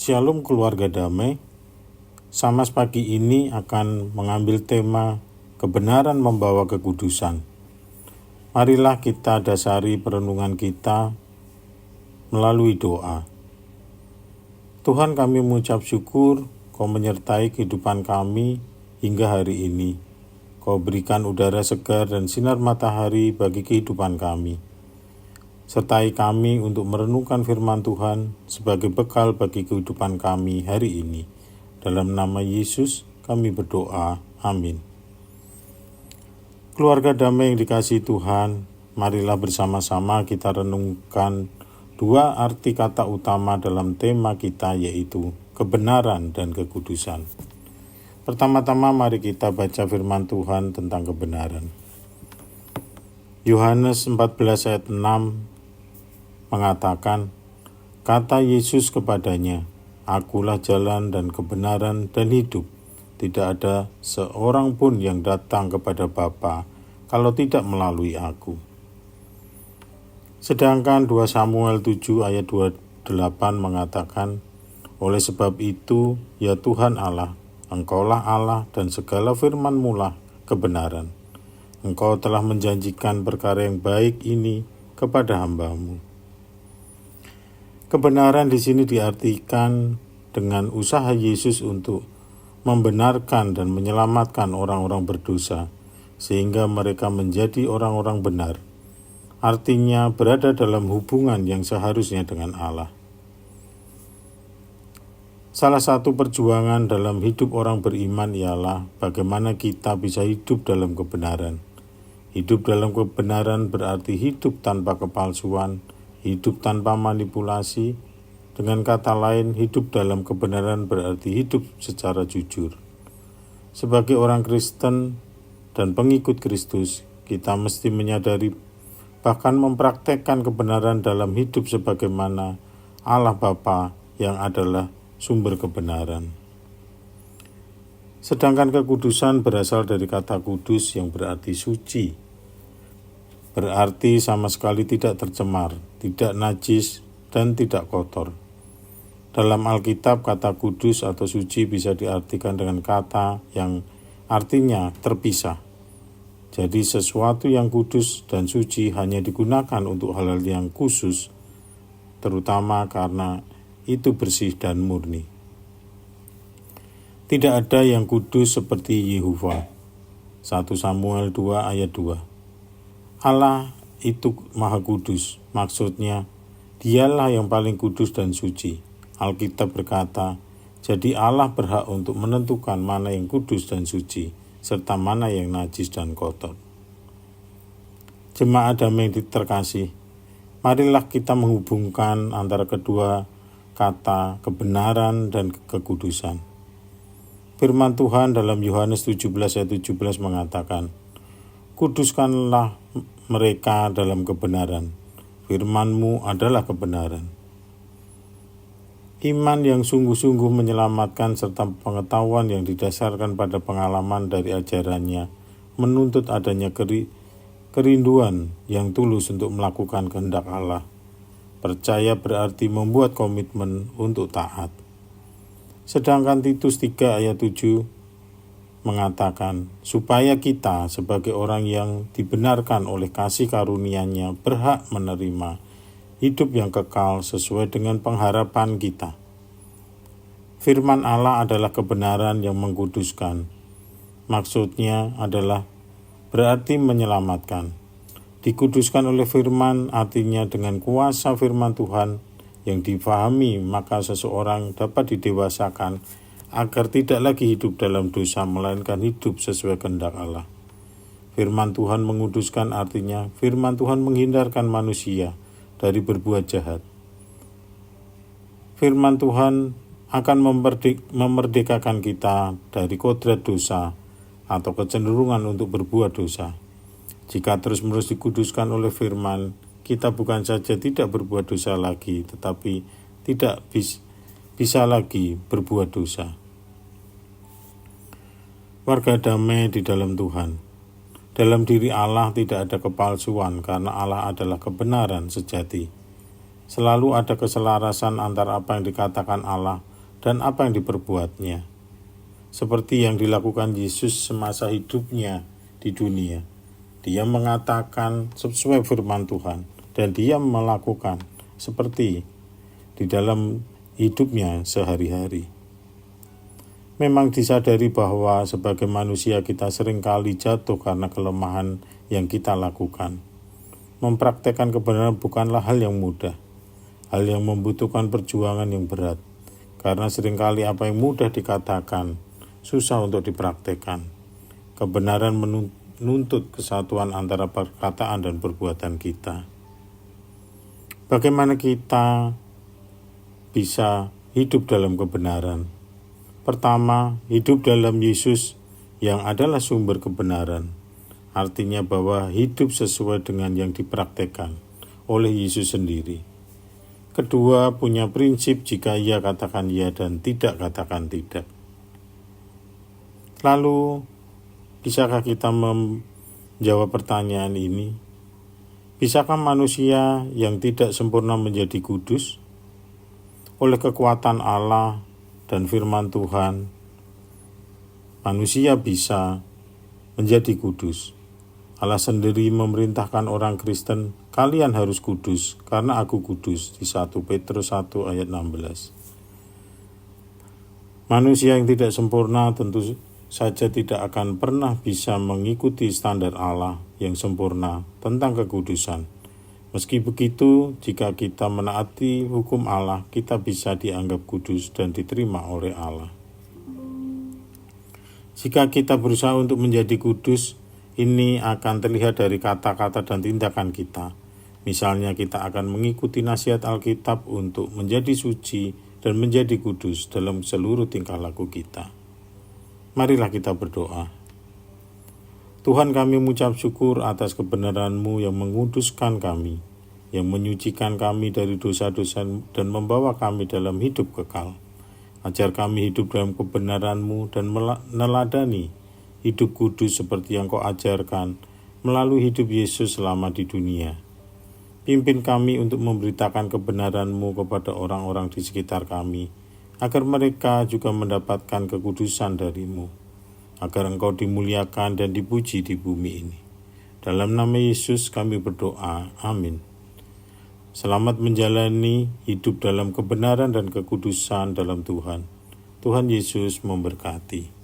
Shalom keluarga damai. Samas pagi ini akan mengambil tema kebenaran membawa kekudusan. Marilah kita dasari perenungan kita melalui doa. Tuhan, kami mengucap syukur Kau menyertai kehidupan kami hingga hari ini. Kau berikan udara segar dan sinar matahari bagi kehidupan kami. Sertai kami untuk merenungkan firman Tuhan sebagai bekal bagi kehidupan kami hari ini. Dalam nama Yesus kami berdoa. Amin. Keluarga damai yang dikasihi Tuhan, marilah bersama-sama kita renungkan dua arti kata utama dalam tema kita, yaitu kebenaran dan kekudusan. Pertama-tama mari kita baca firman Tuhan tentang kebenaran. Yohanes 14 ayat 6 mengatakan, kata Yesus kepadanya, Akulah jalan dan kebenaran dan hidup. Tidak ada seorang pun yang datang kepada Bapa kalau tidak melalui aku. Sedangkan 2 Samuel 7 ayat 28 mengatakan, oleh sebab itu, ya Tuhan Allah, Engkaulah Allah dan segala firman-Mu lah kebenaran. Engkau telah menjanjikan perkara yang baik ini kepada hamba-Mu. Kebenaran di sini diartikan dengan usaha Yesus untuk membenarkan dan menyelamatkan orang-orang berdosa, sehingga mereka menjadi orang-orang benar. Artinya berada dalam hubungan yang seharusnya dengan Allah. Salah satu perjuangan dalam hidup orang beriman ialah bagaimana kita bisa hidup dalam kebenaran. Hidup dalam kebenaran berarti hidup tanpa kepalsuan, hidup tanpa manipulasi. Dengan kata lain, hidup dalam kebenaran berarti hidup secara jujur. Sebagai orang Kristen dan pengikut Kristus, kita mesti menyadari bahkan mempraktekkan kebenaran dalam hidup sebagaimana Allah Bapa yang adalah sumber kebenaran. Sedangkan kekudusan berasal dari kata kudus yang berarti suci. Berarti sama sekali tidak tercemar, tidak najis, dan tidak kotor. Dalam Alkitab, kata kudus atau suci bisa diartikan dengan kata yang artinya terpisah. Jadi sesuatu yang kudus dan suci hanya digunakan untuk hal-hal yang khusus, terutama karena itu bersih dan murni. Tidak ada yang kudus seperti Yehova. 1 Samuel 2 ayat 2. Allah itu maha kudus, maksudnya dialah yang paling kudus dan suci. Alkitab berkata, jadi Allah berhak untuk menentukan mana yang kudus dan suci, serta mana yang najis dan kotor. Jemaat damai yang terkasih, marilah kita menghubungkan antara kedua kata kebenaran dan kekudusan. Firman Tuhan dalam Yohanes 17 ayat 17 mengatakan, kuduskanlah mereka dalam kebenaran. Firman-Mu adalah kebenaran. Iman yang sungguh-sungguh menyelamatkan serta pengetahuan yang didasarkan pada pengalaman dari ajarannya menuntut adanya kerinduan yang tulus untuk melakukan kehendak Allah. Percaya berarti membuat komitmen untuk taat. Sedangkan Titus 3 ayat 7 mengatakan, supaya kita sebagai orang yang dibenarkan oleh kasih karunia-Nya berhak menerima hidup yang kekal sesuai dengan pengharapan kita. Firman Allah adalah kebenaran yang mengkuduskan. Maksudnya adalah berarti menyelamatkan. Dikuduskan oleh firman artinya dengan kuasa firman Tuhan yang difahami, maka seseorang dapat didewasakan agar tidak lagi hidup dalam dosa, melainkan hidup sesuai kehendak Allah. Firman Tuhan menguduskan artinya firman Tuhan menghindarkan manusia dari berbuat jahat. Firman Tuhan akan memerdekakan kita dari kodrat dosa atau kecenderungan untuk berbuat dosa. Jika terus-menerus dikuduskan oleh firman, kita bukan saja tidak berbuat dosa lagi, tetapi tidak bisa lagi berbuat dosa. Warga damai di dalam Tuhan. Dalam diri Allah tidak ada kepalsuan karena Allah adalah kebenaran sejati. Selalu ada keselarasan antara apa yang dikatakan Allah dan apa yang diperbuatnya. Seperti yang dilakukan Yesus semasa hidupnya di dunia. Dia mengatakan sesuai firman Tuhan dan dia melakukan seperti di dalam hidupnya sehari-hari. Memang disadari bahwa sebagai manusia kita seringkali jatuh karena kelemahan yang kita lakukan. Mempraktekkan kebenaran bukanlah hal yang mudah, hal yang membutuhkan perjuangan yang berat, karena seringkali apa yang mudah dikatakan, susah untuk dipraktekkan. Kebenaran menuntut kesatuan antara perkataan dan perbuatan kita. Bagaimana kita bisa hidup dalam kebenaran? Pertama, hidup dalam Yesus yang adalah sumber kebenaran. Artinya bahwa hidup sesuai dengan yang dipraktekkan oleh Yesus sendiri. Kedua, punya prinsip jika ia katakan ya dan tidak katakan tidak. Lalu, bisakah kita menjawab pertanyaan ini? Bisakah manusia yang tidak sempurna menjadi kudus? Oleh kekuatan Allah dan firman Tuhan, manusia bisa menjadi kudus. Allah sendiri memerintahkan orang Kristen, kalian harus kudus karena aku kudus, di 1 Petrus 1 ayat 16. Manusia yang tidak sempurna tentu saja tidak akan pernah bisa mengikuti standar Allah yang sempurna tentang kekudusan. Meski begitu, jika kita menaati hukum Allah, kita bisa dianggap kudus dan diterima oleh Allah. Jika kita berusaha untuk menjadi kudus, ini akan terlihat dari kata-kata dan tindakan kita. Misalnya kita akan mengikuti nasihat Alkitab untuk menjadi suci dan menjadi kudus dalam seluruh tingkah laku kita. Marilah kita berdoa. Tuhan, kami mengucap syukur atas kebenaran-Mu yang menguduskan kami, yang menyucikan kami dari dosa-dosa dan membawa kami dalam hidup kekal. Ajar kami hidup dalam kebenaran-Mu dan meneladani hidup kudus seperti yang Kau ajarkan melalui hidup Yesus selama di dunia. Pimpin kami untuk memberitakan kebenaran-Mu kepada orang-orang di sekitar kami, agar mereka juga mendapatkan kekudusan dari-Mu, agar Engkau dimuliakan dan dipuji di bumi ini. Dalam nama Yesus kami berdoa, amin. Selamat menjalani hidup dalam kebenaran dan kekudusan dalam Tuhan. Tuhan Yesus memberkati.